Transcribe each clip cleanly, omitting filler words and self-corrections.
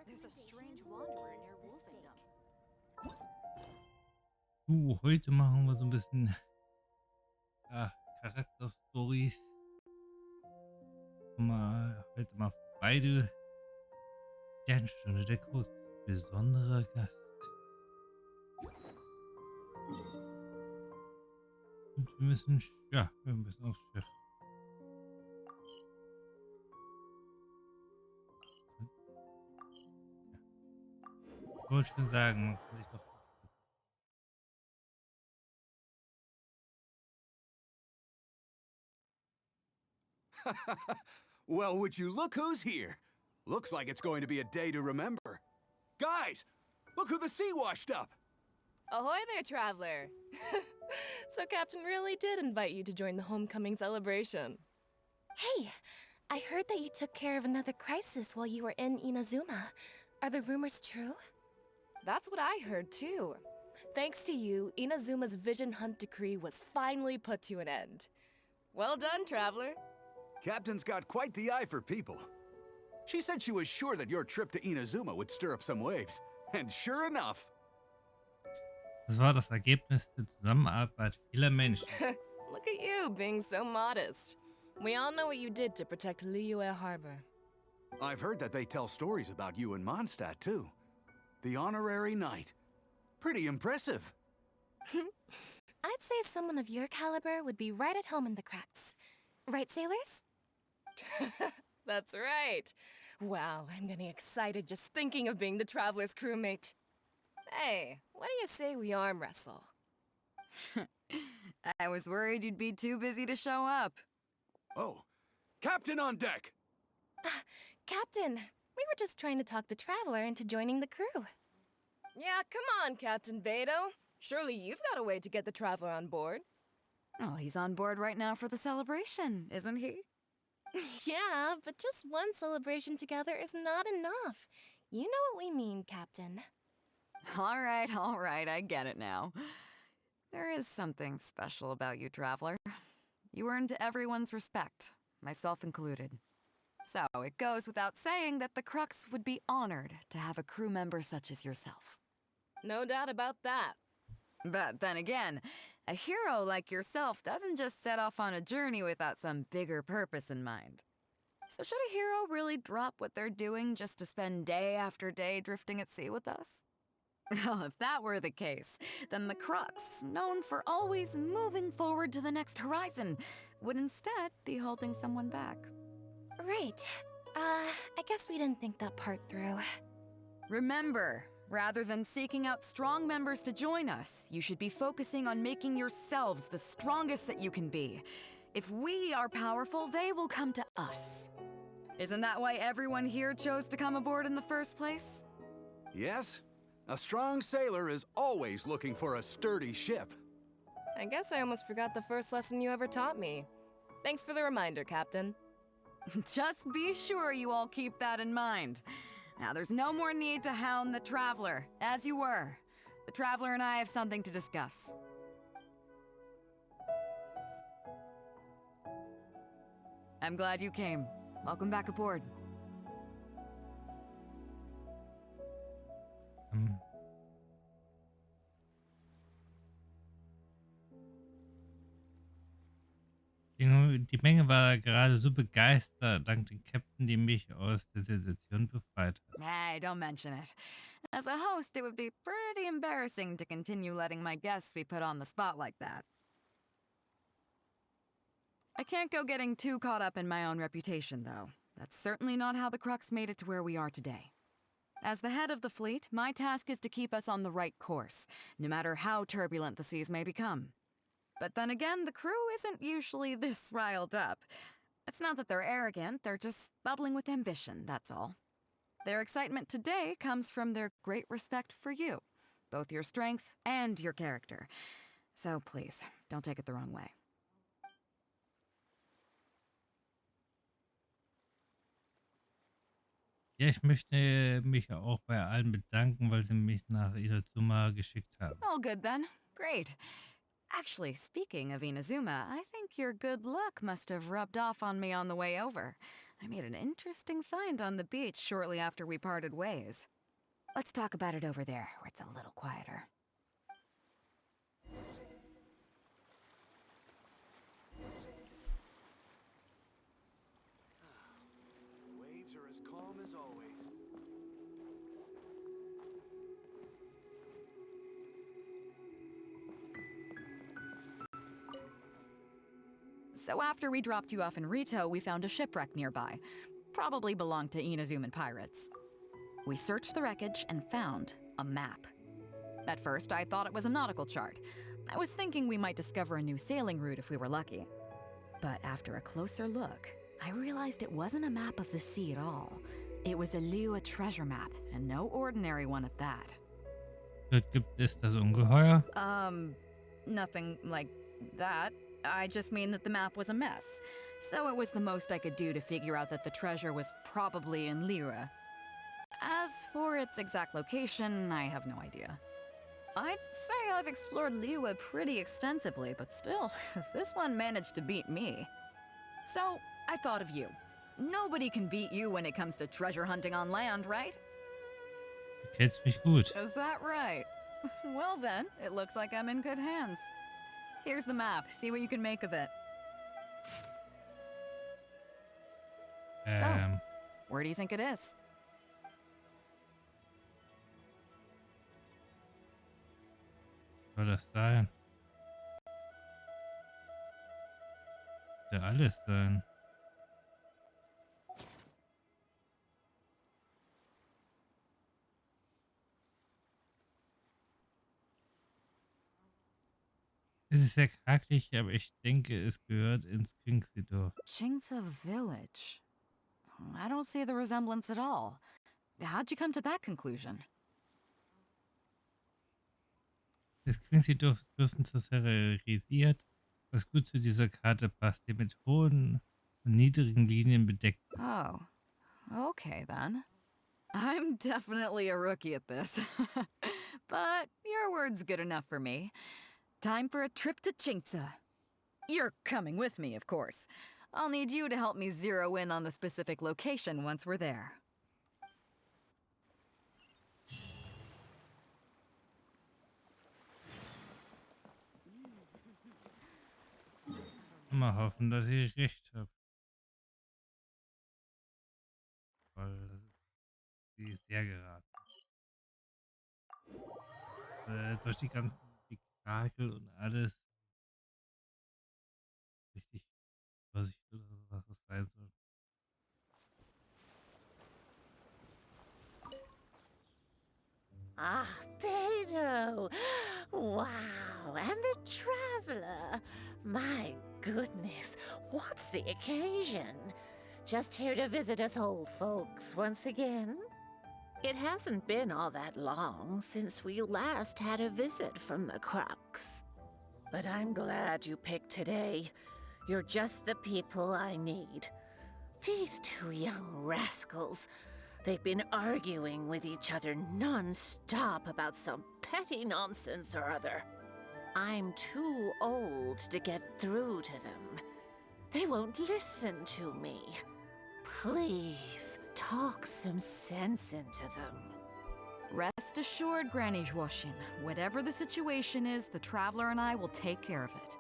There's a strange wanderer near Wolfendom. Heute machen wir so ein bisschen ja, Charakterstories. Heute mal beide Sternstunde, der kurz besonderer Gast. Und wir müssen aufs Schiff. Ich wollte schon sagen, man kann sich doch. Well, would you look who's here? Looks like it's going to be a day to remember. Guys, look who the sea washed up. Ahoy there, traveler! So Captain really did invite you to join the homecoming celebration. Hey, I heard that you took care of another crisis while you were in Inazuma. Are the rumors true? That's what I heard too. Thanks to you, Inazuma's Vision Hunt decree was finally put to an end. Well done, traveler. Captain's got quite the eye for people. She said she was sure that your trip to Inazuma would stir up some waves. And sure enough. Das war das Ergebnis der Zusammenarbeit vieler Menschen. Look at you being so modest. We all know what you did to protect Liyue Harbor. I've heard that they tell stories about you in Mondstadt, too. The honorary knight. Pretty impressive. I'd say someone of your caliber would be right at home in the cracks. Right, sailors? That's right. Wow, I'm getting excited just thinking of being the traveler's crewmate. Hey, what do you say we arm wrestle? I was worried you'd be too busy to show up. Oh, Captain on deck! Captain, we were just trying to talk the traveler into joining the crew. Yeah, come on, Captain Beto. Surely you've got a way to get the traveler on board. Oh, he's on board right now for the celebration, isn't he? Yeah, but just one celebration together is not enough. You know what we mean, Captain. All right, I get it now. There is something special about you, traveler. You earned everyone's respect, myself included. So it goes without saying that the Crux would be honored to have a crew member such as yourself. No doubt about that. But then again, a hero like yourself doesn't just set off on a journey without some bigger purpose in mind. So should a hero really drop what they're doing just to spend day after day drifting at sea with us? Well, if that were the case, then the Crux, known for always moving forward to the next horizon, would instead be holding someone back. Right. I guess we didn't think that part through. Remember, rather than seeking out strong members to join us, you should be focusing on making yourselves the strongest that you can be. If we are powerful, they will come to us. Isn't that why everyone here chose to come aboard in the first place? Yes? A strong sailor is always looking for a sturdy ship. I guess I almost forgot the first lesson you ever taught me. Thanks for the reminder, Captain. Just be sure you all keep that in mind. Now, there's no more need to hound the Traveler, as you were. The Traveler and I have something to discuss. I'm glad you came. Welcome back aboard. Die Menge war gerade so begeistert, dank dem Captain, die mich aus der Situation befreit hat. Hey, don't mention it. As a host, it would be pretty embarrassing to continue letting my guests be put on the spot like that. I can't go getting too caught up in my own reputation, though. That's certainly not how the Crux made it to where we are today. As the head of the fleet, my task is to keep us on the right course, no matter how turbulent the seas may become. But then again, the crew isn't usually this riled up. It's not that they're arrogant, they're just bubbling with ambition, that's all. Their excitement today comes from their great respect for you, both your strength and your character. So please, don't take it the wrong way. Ja, ich möchte mich auch bei allen bedanken, weil sie mich nach Inazuma geschickt haben. All good then. Great. Actually, speaking of Inazuma, I think your good luck must have rubbed off on me on the way over. I made an interesting find on the beach shortly after we parted ways. Let's talk about it over there, where it's a little quieter. Waves are as calm as always. So after we dropped you off in Rito, we found a shipwreck nearby. Probably belonged to Inazuman pirates. We searched the wreckage and found a map. At first, I thought it was a nautical chart. I was thinking we might discover a new sailing route if we were lucky. But after a closer look, I realized it wasn't a map of the sea at all. It was a Liyue treasure map, and no ordinary one at that. Dort gibt es das Ungeheuer. Nothing like that. I just mean that the map was a mess. So it was the most I could do to figure out that the treasure was probably in Liyue. As for its exact location, I have no idea. I'd say I've explored Liyue pretty extensively, but still, this one managed to beat me. So, I thought of you. Nobody can beat you when it comes to treasure hunting on land, right? Du kennst mich gut. Is that right? Well then, it looks like I'm in good hands. Here's the map. See what you can make of it. Where do you think it is? Soll das sein? Könnte alles sein. Es ist sehr krakelig, aber ich denke, es gehört ins Kingseedorf. Chingsa Village. I don't see the resemblance at all. How'd you come to that conclusion? Das Kingseedorf ist größtenteils terrorisiert, was gut zu dieser Karte passt, die mit hohen und niedrigen Linien bedeckt ist. Oh, okay then. I'm definitely a rookie at this. But your word's good enough for me. Time for a trip to Chingsa. You're coming with me, of course. I'll need you to help me zero in on the specific location once we're there. Mal hoffen, dass ich recht habe. Weil das ist, die ist sehr geraten. Durch die ganzen Spektakel und alles. Richtig Vorsicht oder so, was es sein soll. Ah, Beto! Wow, and the traveler! My goodness, what's the occasion? Just here to visit us old folks once again? It hasn't been all that long since we last had a visit from the Crux. But I'm glad you picked today. You're just the people I need. These two young rascals, they've been arguing with each other non-stop about some petty nonsense or other. I'm too old to get through to them. They won't listen to me. Please, talk some sense into them. Rest assured, Granny Zhuoshin. Whatever the situation is, the Traveler and I will take care of it.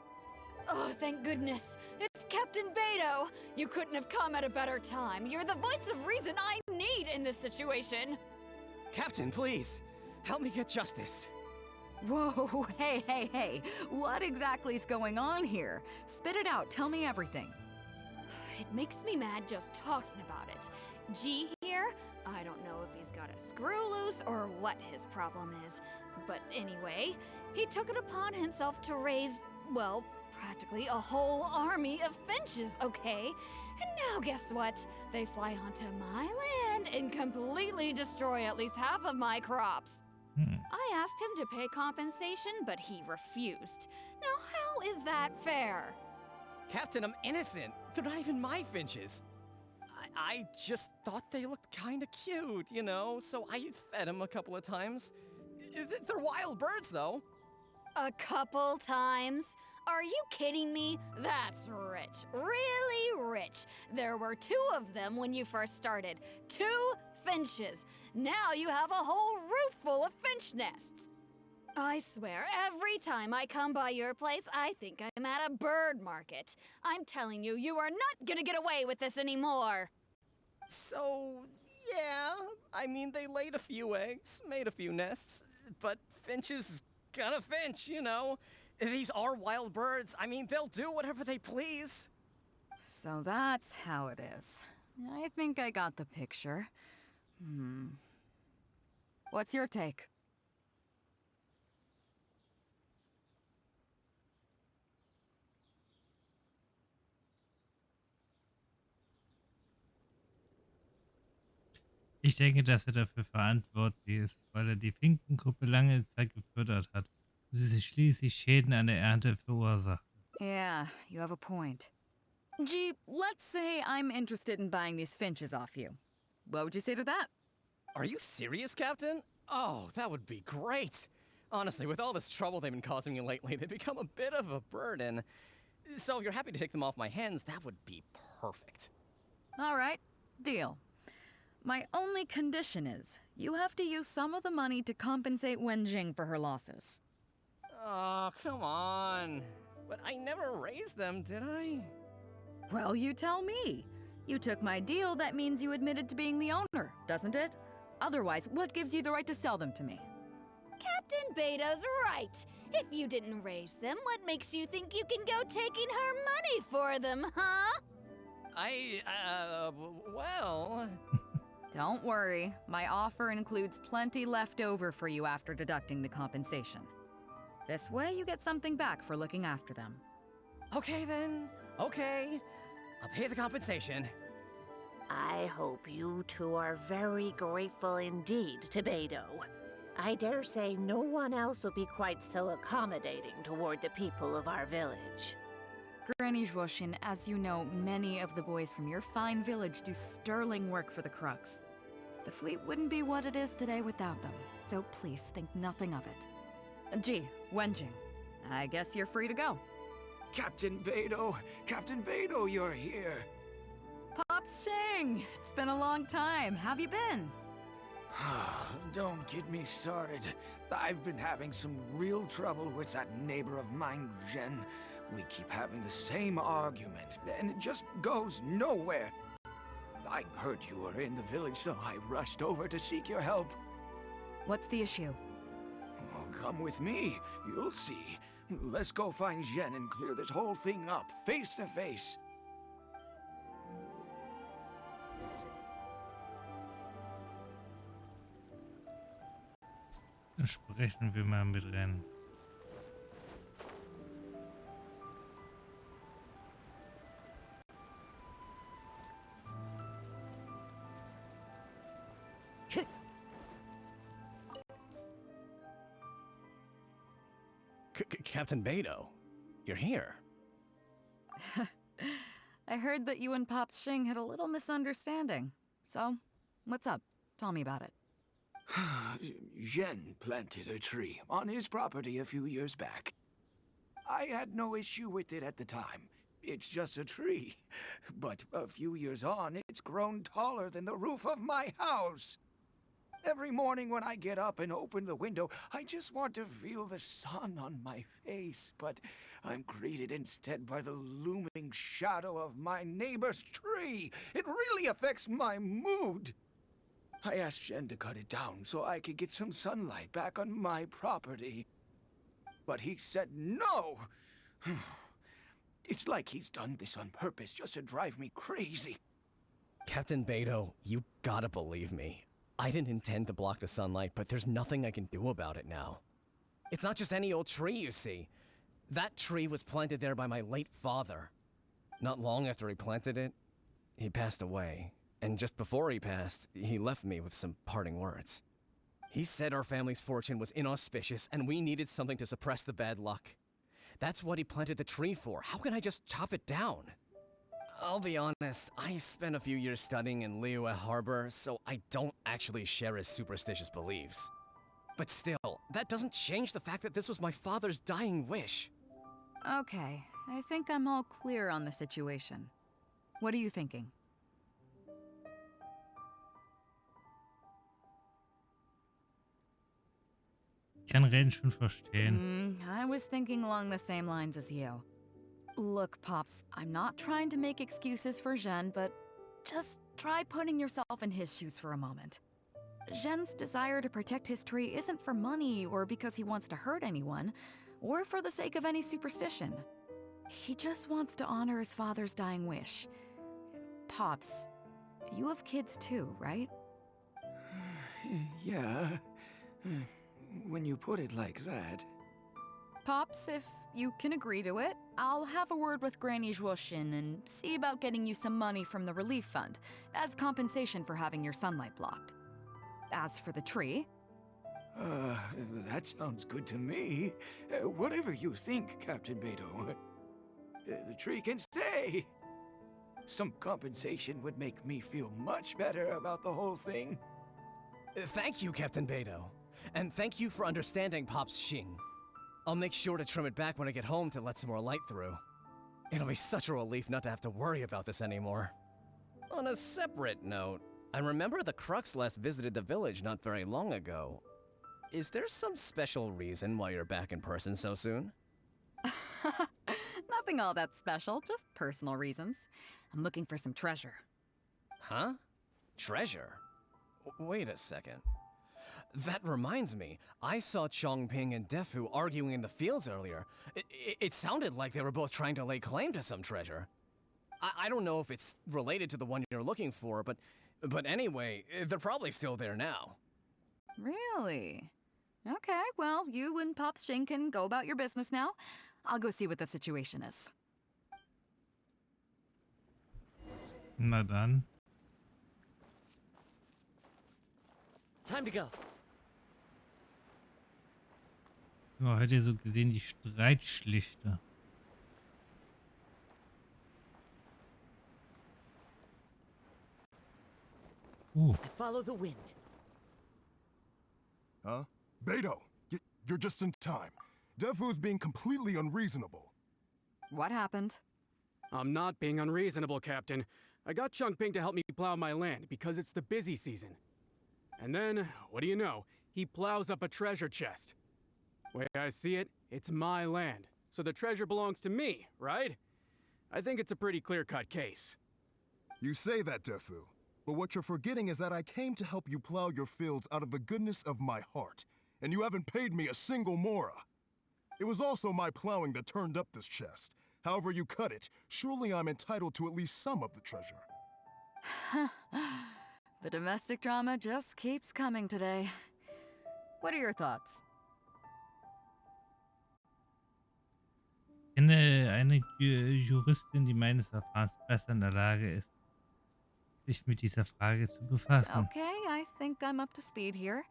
Oh, thank goodness. It's Captain Beto. You couldn't have come at a better time. You're the voice of reason I need in this situation. Captain, please, help me get justice. Whoa, hey. What exactly is going on here? Spit it out, tell me everything. It makes me mad just talking about it. G here, I don't know if he's got a screw loose or what his problem is. But anyway, he took it upon himself to raise, well, practically a whole army of finches, okay? And now guess what? They fly onto my land and completely destroy at least half of my crops. I asked him to pay compensation, but he refused. Now how is that fair? Captain, I'm innocent. They're not even my finches. I just thought they looked kinda cute, you know, so I fed them a couple of times. They're wild birds, though. A couple times? Are you kidding me? That's rich. Really rich. There were 2 of them when you first started. 2 finches. Now you have a whole roof full of finch nests. I swear, every time I come by your place, I think I'm at a bird market. I'm telling you, you are not gonna get away with this anymore. So, yeah, I mean, they laid a few eggs, made a few nests, but finches gonna finch, you know? These are wild birds. I mean, they'll do whatever they please. So that's how it is. I think I got the picture. What's your take? Ich denke, dass er dafür verantwortlich ist, weil er die Finkengruppe lange Zeit gefördert hat und sie sich schließlich Schäden an der Ernte verursacht. Yeah, you have a point. Gee, let's say I'm interested in buying these finches off you. What would you say to that? Are you serious, Captain? Oh, that would be great. Honestly, with all this trouble they've been causing me lately, they've become a bit of a burden. So if you're happy to take them off my hands, that would be perfect. All right, deal. My only condition is, you have to use some of the money to compensate Wenjing for her losses. Oh, come on. But I never raised them, did I? Well, you tell me. You took my deal, that means you admitted to being the owner, doesn't it? Otherwise, what gives you the right to sell them to me? Captain Beto's right. If you didn't raise them, what makes you think you can go taking her money for them, huh? Well... Don't worry, my offer includes plenty left over for you after deducting the compensation. This way, you get something back for looking after them. Okay then, okay. I'll pay the compensation. I hope you two are very grateful indeed to Beto. I dare say no one else will be quite so accommodating toward the people of our village. Granny Zhuoshin, as you know, many of the boys from your fine village do sterling work for the Crux. The fleet wouldn't be what it is today without them, so please think nothing of it. Gee, Wenjing, I guess you're free to go. Captain Beto, you're here. Pops Shing, it's been a long time. Have you been? Don't get me started. I've been having some real trouble with that neighbor of mine, Jen. We keep having the same argument, and it just goes nowhere. I heard you were in the village, so I rushed over to seek your help. What's the issue? Oh, come with me. You'll see. Let's go find Jen and clear this whole thing up, face to face. Dann sprechen wir mal mit Ren. Captain Beto, you're here. I heard that you and Pops Shing had a little misunderstanding. So, what's up? Tell me about it. Jen planted a tree on his property a few years back. I had no issue with it at the time. It's just a tree. But a few years on, it's grown taller than the roof of my house. Every morning when I get up and open the window, I just want to feel the sun on my face. But I'm greeted instead by the looming shadow of my neighbor's tree. It really affects my mood. I asked Jen to cut it down so I could get some sunlight back on my property. But he said no. It's like he's done this on purpose just to drive me crazy. Captain Beto, you gotta believe me. I didn't intend to block the sunlight, but there's nothing I can do about it now. It's not just any old tree, you see. That tree was planted there by my late father. Not long after he planted it, he passed away. And just before he passed, he left me with some parting words. He said our family's fortune was inauspicious and we needed something to suppress the bad luck. That's what he planted the tree for. How can I just chop it down? I'll be honest, I spent a few years studying in Liyue Harbor, so I don't actually share his superstitious beliefs. But still, that doesn't change the fact that this was my father's dying wish. Okay, I think I'm all clear on the situation. What are you thinking? Ich kann Ren schon verstehen. I was thinking along the same lines as you. Look, Pops, I'm not trying to make excuses for Zhen, but just try putting yourself in his shoes for a moment. Zhen's desire to protect his tree isn't for money or because he wants to hurt anyone, or for the sake of any superstition. He just wants to honor his father's dying wish. Pops, you have kids too, right? Yeah. When you put it like that. Pops, if you can agree to it, I'll have a word with Granny Zhuoshin and see about getting you some money from the relief fund as compensation for having your sunlight blocked. As for the tree... That sounds good to me. Whatever you think, Captain Beidou. The tree can stay. Some compensation would make me feel much better about the whole thing. Thank you, Captain Beidou. And thank you for understanding Pop's Xing. I'll make sure to trim it back when I get home to let some more light through. It'll be such a relief not to have to worry about this anymore. On a separate note, I remember the Crux last visited the village not very long ago. Is there some special reason why you're back in person so soon? Nothing all that special, just personal reasons. I'm looking for some treasure. Huh? Treasure? Wait a second. That reminds me, I saw Chongping and Defu arguing in the fields earlier. It sounded like they were both trying to lay claim to some treasure. I don't know if it's related to the one you're looking for, but anyway, they're probably still there now. Really? Okay, well, you and Pops Xing can go about your business now. I'll go see what the situation is. Na dann. Time to go. Ja, hat ihr so gesehen die Streitschlichter. I follow the wind. Huh? Beidou, you're just in time. Defu's being completely unreasonable. What happened? I'm not being unreasonable, Captain. I got Chongping to help me plow my land because it's the busy season. And then, what do you know? He plows up a treasure chest. Way I see it, it's my land, so the treasure belongs to me, right? I think it's a pretty clear-cut case. You say that, Defu, but what you're forgetting is that I came to help you plow your fields out of the goodness of my heart, and you haven't paid me a single mora. It was also my plowing that turned up this chest. However you cut it, surely I'm entitled to at least some of the treasure. The domestic drama just keeps coming today. What are your thoughts? Ich kenne eine Juristin, die meines Erachtens besser in der Lage ist, sich mit dieser Frage zu befassen. Okay, I think I'm up to speed here.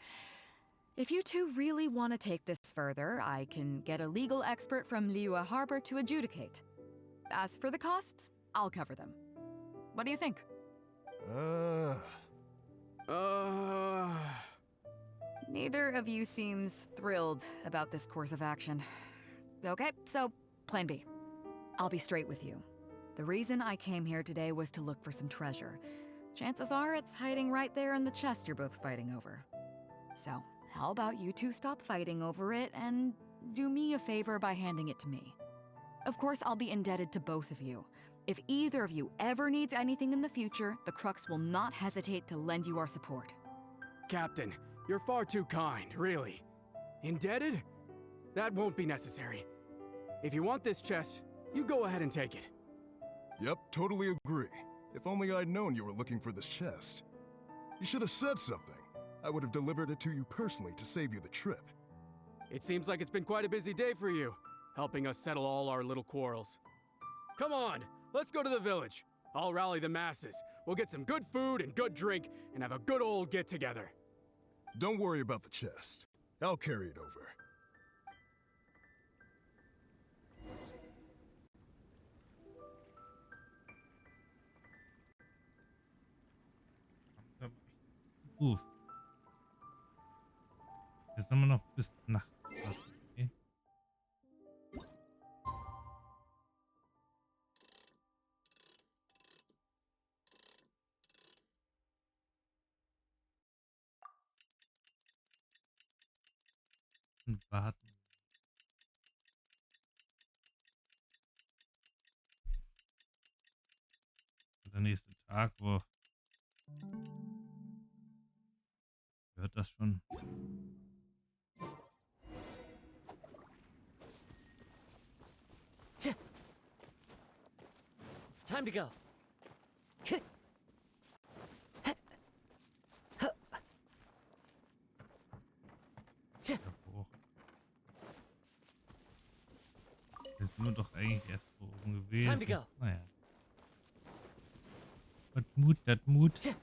If you two really want to take this further, I can get a legal expert from Liyue Harbor to adjudicate. As for the costs, I'll cover them. What do you think? Neither of you seems thrilled about this course of action. Okay, so plan B. I'll be straight with you. The reason I came here today was to look for some treasure. Chances are it's hiding right there in the chest you're both fighting over. So, how about you two stop fighting over it and do me a favor by handing it to me? Of course, I'll be indebted to both of you. If either of you ever needs anything in the future, the Crux will not hesitate to lend you our support. Captain, you're far too kind, really. Indebted? That won't be necessary. If you want this chest, you go ahead and take it. Yep, totally agree. If only I'd known you were looking for this chest. You should have said something. I would have delivered it to you personally to save you the trip. It seems like it's been quite a busy day for you, helping us settle all our little quarrels. Come on, let's go to the village. I'll rally the masses. We'll get some good food and good drink and have a good old get-together. Don't worry about the chest. I'll carry it over. Gut. Jetzt haben wir noch bis Nacht. Okay. und warten. Der nächste Tag, wo hört das schon? Time to go. Hoch. Jetzt sind wir doch eigentlich erst so oben Time to gewesen. go. Naja. Das Mut, das Mut.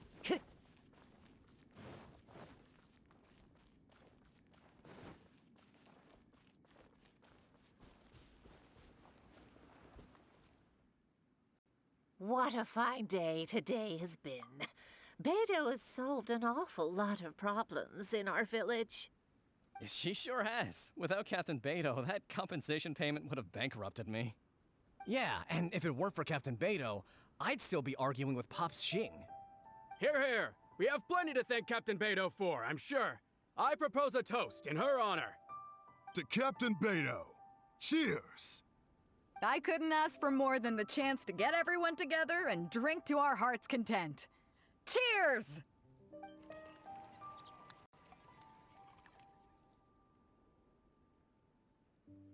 What a fine day today has been. Beto has solved an awful lot of problems in our village. She sure has. Without Captain Beto, that compensation payment would have bankrupted me. Yeah, and if it weren't for Captain Beto, I'd still be arguing with Pops Xing. Here, here. We have plenty to thank Captain Beto for, I'm sure. I propose a toast in her honor. To Captain Beto. Cheers! I couldn't ask for more than the chance to get everyone together and drink to our heart's content. Cheers!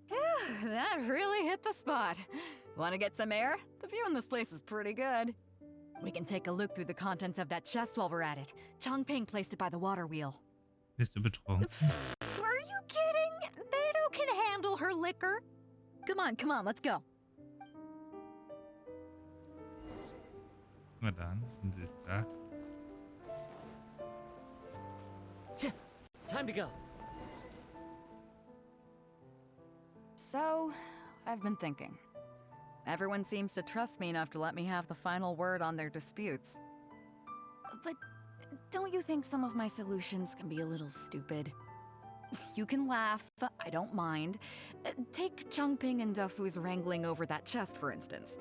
Phew, that really hit the spot. Want to get some air? The view in this place is pretty good. We can take a look through the contents of that chest while we're at it. Chongping placed it by the water wheel. Bist du betrunken? Are you kidding? Beto can handle her liquor. Come on, let's go. Na dann, sind sie da? Time to go. So, I've been thinking. Everyone seems to trust me enough to let me have the final word on their disputes. But don't you think some of my solutions can be a little stupid? You can laugh, I don't mind. Take Chongping and Dufu's wrangling over that chest, for instance.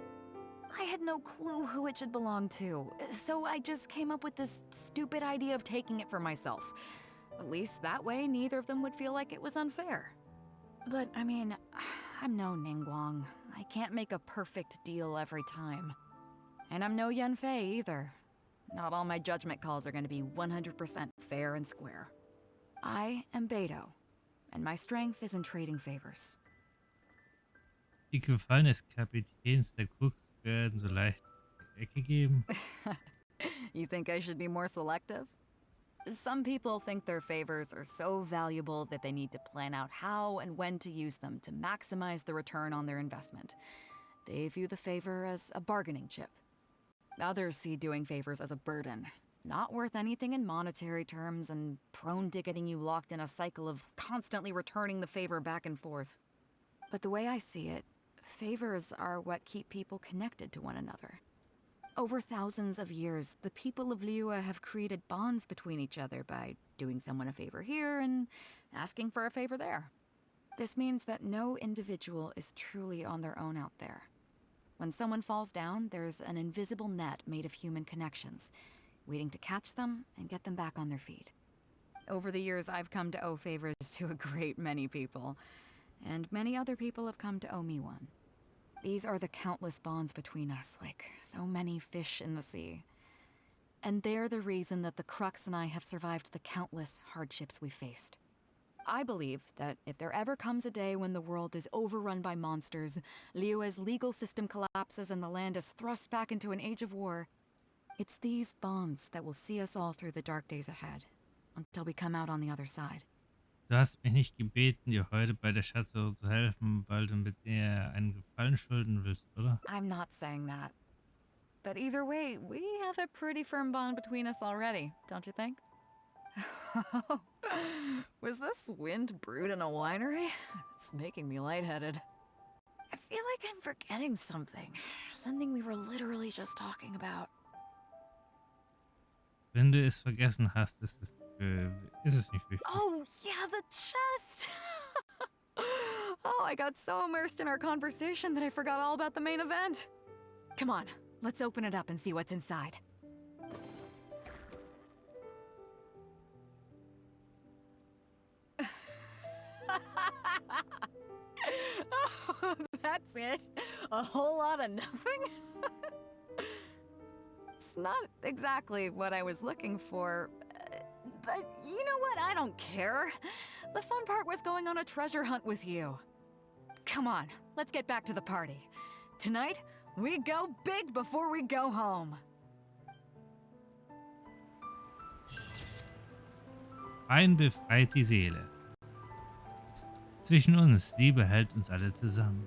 I had no clue who it should belong to, so I just came up with this stupid idea of taking it for myself. At least that way, neither of them would feel like it was unfair. But, I mean, I'm no Ningguang. I can't make a perfect deal every time. And I'm no Yanfei either. Not all my judgment calls are going to be 100% fair and square. I am Beto, and my strength is in trading favors. Die Gefallen des Kapitäns der Krux werden so leicht in die Ecke geben. You think I should be more selective? Some people think their favors are so valuable that they need to plan out how and when to use them to maximize the return on their investment. They view the favor as a bargaining chip. Others see doing favors as a burden, not worth anything in monetary terms and prone to getting you locked in a cycle of constantly returning the favor back and forth. But the way I see it, favors are what keep people connected to one another. Over thousands of years, the people of Liyue have created bonds between each other by doing someone a favor here and asking for a favor there. This means that no individual is truly on their own out there. When someone falls down, there's an invisible net made of human connections, waiting to catch them and get them back on their feet. Over the years, I've come to owe favors to a great many people, and many other people have come to owe me one. These are the countless bonds between us, like so many fish in the sea. And they're the reason that the Crux and I have survived the countless hardships we faced. I believe that if there ever comes a day when the world is overrun by monsters, Liyue's legal system collapses and the land is thrust back into an age of war, it's these bonds that will see us all through the dark days ahead, until we come out on the other side. Du hast mich nicht gebeten, dir heute bei der Schatzsuche zu helfen, weil du mit ihr einen Gefallen schulden willst, oder? I'm not saying that. But either way, we have a pretty firm bond between us already, don't you think? Was this wind brewed in a winery? It's making me lightheaded. I feel like I'm forgetting something. Something we were literally just talking about. Wenn du es vergessen hast, ist es nicht wichtig. Oh, yeah, the chest! Oh, I got so immersed in our conversation that I forgot all about the main event. Come on, let's open it up and see what's inside. Oh, that's it? A whole lot of nothing? It's not exactly what I was looking for. But you know what? I don't care. The fun part was going on a treasure hunt with you. Come on, let's get back to the party. Tonight, we go big before we go home. Ein befreit die Seele. Zwischen uns, Liebe hält uns alle zusammen.